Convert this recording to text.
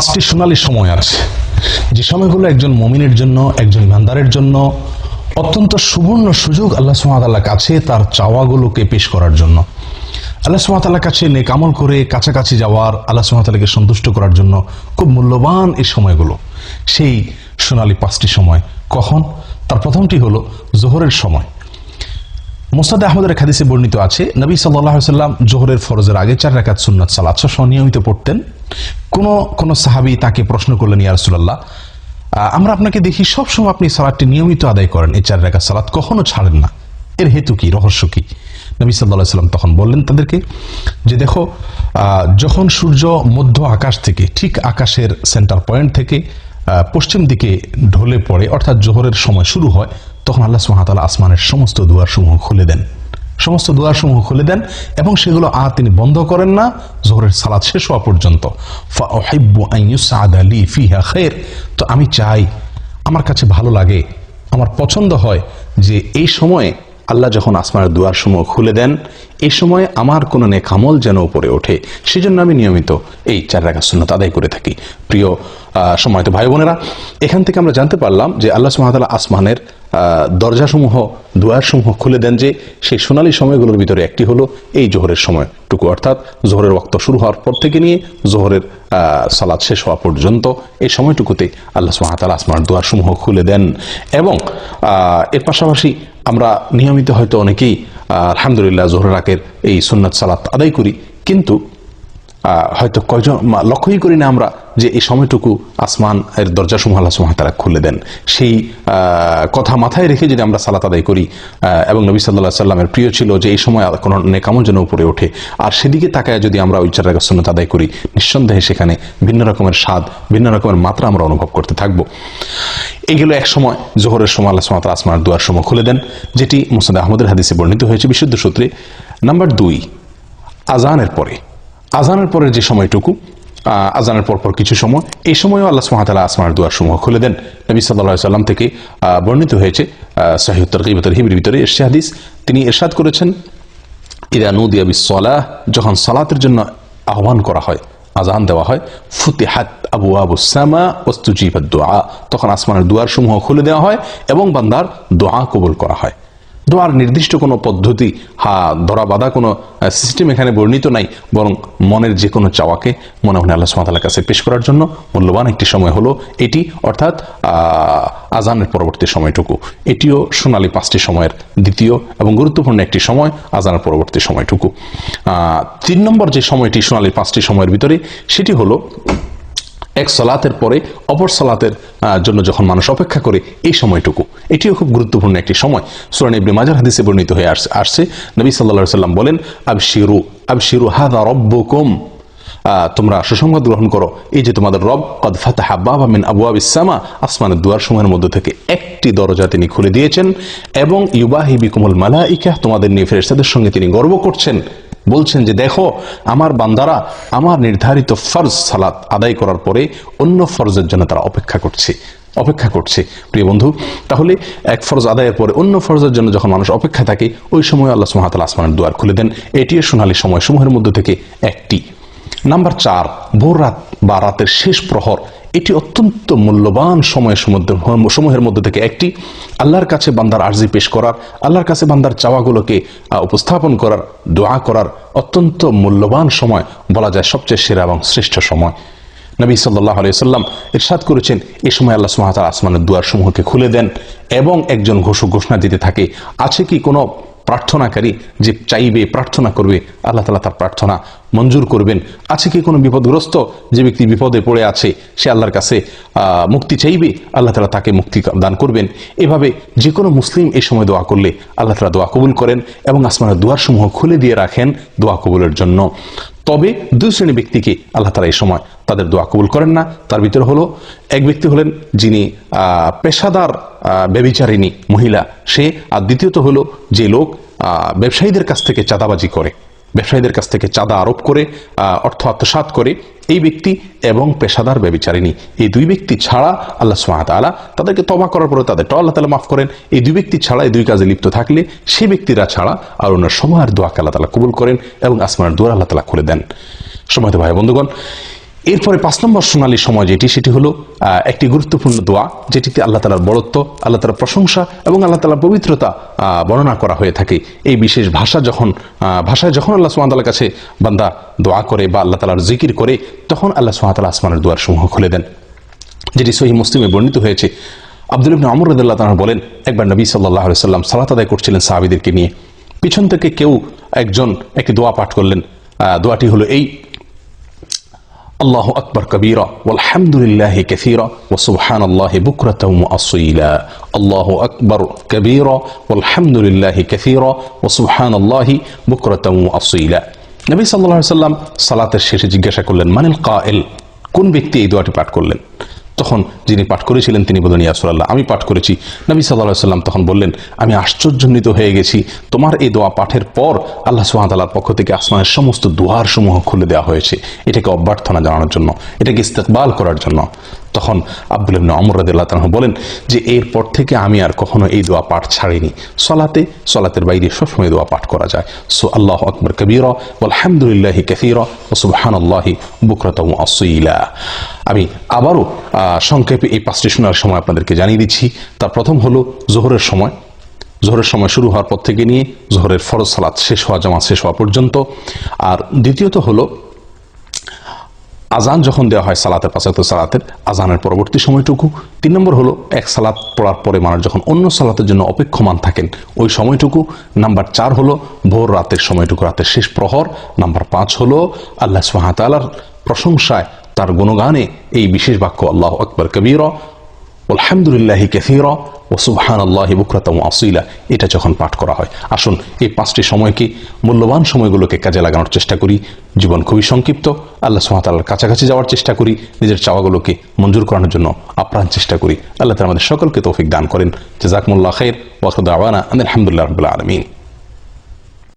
পাঁচটি সোনালী সময় আছে, যে সময়গুলো একজন মুমিনের জন্য, একজন ইমানদারের জন্য অত্যন্ত সুবর্ণ সুযোগ আল্লাহ সুবহানাহু ওয়া তাআলার কাছে তার চাওয়াগুলোকে পেশ করার জন্য, আল্লাহ সুবহানাহু ওয়া তাআলার কাছে নেক আমল করে কাছাকাছি যাওয়ার, আল্লাহ সুবহানাহু ওয়া তাআলাকে সন্তুষ্ট করার জন্য খুব মূল্যবান এই সময়গুলো। সেই সোনালী পাঁচটি সময় কখন? তার প্রথমটি হলো জোহরের সময়। মুসনাদে আহমদের এক হাদিসে বর্ণিত আছে, নবী সাল্লাল্লাহু আলাইহি ওয়াসাল্লাম জোহরের ফরজের আগে 4 রাকাত সুন্নাত সালাত নিয়মিত পড়তেন। কোন সাহাবী তাকে প্রশ্ন করলেন, ইয়া রাসূলুল্লাহ, আমরা আপনাকে দেখি সবসময় আপনি সালাতটি নিয়মিত আদায় করেন, এই 4 রাকাত সালাত কখনো ছাড়েন না, এর হেতু কি, রহস্য কি? নবী সাল্লাল্লাহু আলাইহি ওয়াসাল্লাম তখন বললেন তাদেরকে যে, দেখো, যখন সূর্য মধ্য আকাশ থেকে, ঠিক আকাশের সেন্টার পয়েন্ট থেকে পশ্চিম দিকে ঢলে পড়ে, অর্থাৎ জোহরের সময় শুরু হয়, তখন আল্লাহ সুবহানাহু ওয়া তাআলা আসমানের সমস্ত দুয়ারসমূহ খুলে দেন, সমস্ত দুয়ারসমূহ খুলে দেন এবং সেগুলো আর তিনি বন্ধ করেন না জোহরের সালাত শেষ হওয়া পর্যন্ত। ফাউহিব্বু আন ইউসআদা লি ফিহা খায়র, তো আমি চাই, আমার কাছে ভালো লাগে, আমার পছন্দ হয় যে এই সময়ে আল্লাহ যখন আসমানের দুয়ারসমূহ খুলে দেন, এই সময়ে আমার কোনো নেক আমল যেন উপরে ওঠে, সেজন্য আমি নিয়মিত এই 4 রাকাত সুন্নাত আদায় করে থাকি। প্রিয় সম্মানিত ভাই বোনেরা, এখান থেকে আমরা জানতে পারলাম যে আল্লাহ সুবহানাহু ওয়া তাআলা আসমানের দরজাসমূহ, দুয়ারসমূহ খুলে দেন, যে সেই সোনালী সময়গুলোর ভিতরে একটি হলো এই জোহরের সময়টুকু, অর্থাৎ জোহরের ওয়াক্ত শুরু হওয়ার পর থেকে নিয়ে জোহরের সালাত শেষ হওয়া পর্যন্ত এই সময়টুকুতে আল্লাহ সুবহানাহু ওয়া তাআলা আসমানের দুয়ারসমূহ খুলে দেন। এবং এর পাশাপাশি আমরা নিয়মিত হয়তো অনেকেই আলহামদুলিল্লাহ জোহরের রাতের এই সুন্নাত সালাত আদায় করি, কিন্তু হয়তো কয়জন লক্ষ্যই করি না আমরা যে এই সময়টুকু আসমান এর দরজাসমূহ আল্লাহ সুবহানাহু ওয়া তাআলা খুলে দেন। সেই কথা মাথায় রেখে যদি আমরা সালাত আদায় করি, এবং নবী সাল্লাল্লাহু আলাইহি সাল্লামের প্রিয় ছিল যে এই সময় কোনো নেক আমল যেন উপরে ওঠে, আর সেদিকে তাকায় যদি আমরা ওই 4 রাকাত সুন্নাত আদায় করি, নিঃসন্দেহে সেখানে ভিন্ন রকমের স্বাদ, ভিন্ন রকমের মাত্রা আমরা অনুভব করতে থাকবো। এগুলো এক সময় জোহরের সময় আল্লাহ সুবহানাহু ওয়া তাআলা আসমানের দুয়ারসমূহ খুলে দেন, যেটি মুসনাদে আহমদের হাদিসে বর্ণিত হয়েছে বিশুদ্ধ সূত্রে। নাম্বার 2, আজানের পরের যে সময়টুকু, আজানের পরপর কিছু সময়, এই সময়ও আল্লাহ সুবহানাহু ওয়া তাআলা আসমানের দুয়ারসমূহ খুলে দেন। নবী সাল্লাল্লাহু আলাইহি সাল্লাম থেকে বর্ণিত হয়েছে সহিহ তারগীব ওয়া তারহিবের ভিতরে এর হাদিস, তিনি ইরশাদ করেছেন, ইযা নুদিয়া বিস-সালাহ, যখন সালাতের জন্য আহ্বান করা হয়, আজান দেওয়া হয়, ফুতিহাত আবওয়াবুস সামা ওয়াস্তুজিবাদ দুআ, তখন আসমানের দুয়ারসমূহ খুলে দেওয়া হয় এবং বান্দার দোয়া কবুল করা হয়। দোয়ার নির্দিষ্ট কোনো পদ্ধতি, ধরা বাঁধা কোনো সিস্টেম এখানে বর্ণিত নাই, বরং মনের যে কোনো চাওয়াকে মনে মনে আল্লাহ সুবহানাহু ওয়া তাআলার কাছে পেশ করার জন্য মূল্যবান একটি সময় হলো এটি, অর্থাৎ আজানের পরবর্তী সময়টুকু। এটিও সোনালী 5টি সময়ের দ্বিতীয় এবং গুরুত্বপূর্ণ একটি সময়, আজানের পরবর্তী সময়টুকু। 3 নম্বর যে সময়টি সোনালী 5টি সময়ের ভিতরে, সেটি হলো এক সালাতের পরে অপর সালাতের জন্য যখন মানুষ অপেক্ষা করে, এই সময়টুকু, এটিও খুব গুরুত্বপূর্ণ একটি সময়। সূরা ইবনে মাজাহ হাদিসে বর্ণিত হয়ে আসছে, নবী সাল্লাল্লাহু আলাইহি সাল্লাম বলেন, আবশিরু হাযা রাব্বুকুম, তোমরা সুসংবাদ গ্রহণ করো, এই যে তোমাদের রব কদ ফাতাহা বাবা মিন আবওয়াবিস সামা, আসমানের দুয়ারসমূহের মধ্যে থেকে একটি দরজা তিনি খুলে দিয়েছেন, এবং ইউবাহি বিকুমুল মালাইকা, তোমাদের নিয়ে ফেরেশতাদের সঙ্গে তিনি গর্ব করছেন, বলছেন যে দেখো, আমার বান্দারা আমার নির্ধারিত ফরজ সালাত আদায় করার পরে অন্য ফরজের জন্য তারা অপেক্ষা করছে। প্রিয় বন্ধু, তাহলে এক ফরজ আদায়ের পরে অন্য ফরজের জন্য যখন মানুষ অপেক্ষা থাকে, ওই সময় আল্লাহ সুবহানাহু ওয়া তাআলা আসমানের দুয়ার খুলে দেন। এটিও সোনালী সময়সমূহের মধ্যে থেকে একটি। নাম্বার 4, ভোর রাত বা রাতের শেষ প্রহর, এটি অত্যন্ত মূল্যবান সময়ের মধ্যে থেকে একটি। আল্লাহর কাছে বান্দার আরজি পেশ করার, আল্লাহর কাছে বান্দার চাওয়াগুলোকে উপস্থাপন করার, দোয়া করার অত্যন্ত মূল্যবান সময়, বলা যায় সবচেয়ে সেরা এবং শ্রেষ্ঠ সময়। নবী সাল্লাল্লাহু আলাইহি সাল্লাম ইরশাদ করেছেন, এই সময় আল্লাহ সুবহানাহু ওয়া তাআলা আসমানের দুয়ারসমূহকে খুলে দেন এবং একজন ঘোষণা দিতে থাকে, আছে কি কোনো প্রার্থনাকারী যে চাইবে, প্রার্থনা করবে, আল্লাহ তাআলা তার প্রার্থনা মঞ্জুর করবেন? আছে কি কোনো বিপদগ্রস্ত যে ব্যক্তি বিপদে পড়ে আছে, সে আল্লাহর কাছে মুক্তি চাইবে, আল্লাহ তাআলা তাকে মুক্তি দান করবেন? এভাবে যে কোনো মুসলিম এই সময় দোয়া করলে আল্লাহ তাআলা দোয়া কবুল করেন এবং আসমানের দুয়ারসমূহ খুলে দিয়ে রাখেন দোয়া কবুলের জন্য। তবে 2 শ্রেণীর ব্যক্তিকে আল্লাহ তাআলা এই সময় তাদের দোয়া কবুল করেন না। তার ভিতরে হলো, এক ব্যক্তি হলেন যিনি পেশাদার ব্যভিচারিণী মহিলা, সে, আর দ্বিতীয়ত হলো যে লোক ব্যবসায়ীদের কাছ থেকে চাঁদাবাজি করে, ব্যবসায়ীদের কাছ থেকে চাঁদা আরোপ করে অর্থ আত্মসাৎ করে, এই ব্যক্তি এবং পেশাদার ব্যভিচারিণী, এই 2 ব্যক্তি ছাড়া আল্লাহ সুবহানাহু ওয়া তাআলা তাদেরকে তওবা করার পরে তাদেরটাও আল্লাহ তাআলা মাফ করেন। এই 2 ব্যক্তি ছাড়া, এই 2 কাজে লিপ্ত থাকলে, সেই ব্যক্তিরা ছাড়া আর অন্য সবার দোয়াকে আল্লাহ তাআলা কবুল করেন এবং আসমানের দুয়ার আল্লাহ তাআলা খুলে দেন। সম্মানিত ভাই বন্ধুগণ, এরপরে 5 নম্বর সোনালী সময় যেটি, সেটি হলো একটি গুরুত্বপূর্ণ দোয়া, যেটিতে আল্লাহ তাআলার বড়ত্ব, আল্লাহ তাআলার প্রশংসা এবং আল্লাহ তাআলার পবিত্রতা বর্ণনা করা হয়ে থাকে। এই বিশেষ ভাষায় যখন আল্লাহ সুবহানাহু ওয়া তাআলার কাছে বান্দা দোয়া করে বা আল্লাহ তাআলার জিকির করে, তখন আল্লাহ সুবহানাহু ওয়া তাআলা আসমানের দুয়ার সমূহ খুলে দেন, যেটি সহিহ মুসলিমে বর্ণিত হয়েছে। আব্দুল্লাহ ইবনে আমর রাদিয়াল্লাহু তাআলা বলেন, একবার নবী সাল্লাল্লাহু আলাইহি ওয়াসাল্লাম সালাত আদায় করছিলেন সাহাবীদেরকে নিয়ে। পিছন থেকে কেউ একজন একটি দোয়া পাঠ করলেন। দোয়াটি হলো এই: আল্লাহু আকবার কবীরা ওয়ালহামদুলিল্লাহি কাসীরা ওয়া সুবহানাল্লাহি বুকরাতাও ওয়া আসীলা। আল্লাহু আকবার কবীরা ওয়ালহামদুলিল্লাহি কাসীরা ওয়া সুবহানাল্লাহি বুকরাতাও ওয়া আসীলা। নবী সাল্লাল্লাহু আলাইহি ওয়াসাল্লাম সালাতের শেষে জিজ্ঞাসা করলেন, মানিল কায়েল, কোন ব্যক্তি এই দোয়াটি পাঠ করলেন? তখন যিনি পাঠ করেছিলেন তিনি বললেন, ইয়া রাসূলুল্লাহ, আমি পাঠ করেছি। নবী সাল্লাল্লাহু আলাইহি ওয়াসাল্লাম তখন বললেন, আমি আশ্চর্যান্বিত হয়ে গেছি, তোমার এই দোয়া পাঠের পর আল্লাহ সুবহানাহু ওয়া তাআলার পক্ষ থেকে আসমানের সমস্ত দুয়ার সমূহ খুলে দেওয়া হয়েছে, এটাকে অভ্যর্থনা জানানোর জন্য, এটাকে ইস্তেকবাল করার জন্য। তখন আব্দুল্লাহ ইবনে আমর রাদিয়াল্লাহু তাআলা বলেন যে এরপর থেকে আমি আর কখনো এই দোয়া পাঠ ছাড়িনি। সলাতের বাইরে সবসময় দোয়া পাঠ করা যায়। আল্লাহু আকবার কবীরা ওয়ালহামদুলিল্লাহি কাসীরা ওয়া সুবহানাল্লাহি বুকরাতাও ওয়া আসীলা। আমি আবারও সংক্ষেপে এই 5টি শোনার সময় আপনাদেরকে জানিয়ে দিচ্ছি। তার প্রথম হলো জোহরের সময়। জোহরের সময় শুরু হওয়ার পর থেকে নিয়ে জোহরের ফরজ সালাত শেষ হওয়া, জামাত শেষ হওয়া পর্যন্ত। আর দ্বিতীয়ত হলো আজান যখন দেওয়া হয় সালাতের, 5 ওয়াক্ত সালাতের আজানের পরবর্তী সময়টুকু। 3 নম্বর হলো এক সালাত পড়ার পরে মানুষ যখন অন্য সালাতের জন্য অপেক্ষমান থাকেন ওই সময়টুকু। নাম্বার 4 হলো ভোর রাতের সময়টুকু, রাতের শেষ প্রহর। নাম্বার 5 হলো আল্লাহ সুবহানাহু ওয়া তাআলার প্রশংসায়, তার গুণগানে এই বিশেষ বাক্য আল্লাহু আকবার কবীরা আলহামদুলিল্লাহি কাসীরা ওয়া সুবহানাল্লাহি বুকরাতাও ওয়া আসীলা, এটা যখন পাঠ করা হয়। আসুন এই 5টি সময়কে, মূল্যবান সময়গুলোকে কাজে লাগানোর চেষ্টা করি। জীবন খুবই সংক্ষিপ্ত, আল্লাহ সুবহানাহু ওয়া তাআলার কাছাকাছি যাওয়ার চেষ্টা করি, নিজের চাওয়াগুলোকে মঞ্জুর করানোর জন্য আপ্রাণ চেষ্টা করি। আল্লাহ তাআলা আমাদের সকলকে তৌফিক দান করেন। জাযাকুমুল্লাহু খাইর ওয়া আখিরু দাওয়ানা আলহামদুলিল্লাহি রাব্বিল আলামিন।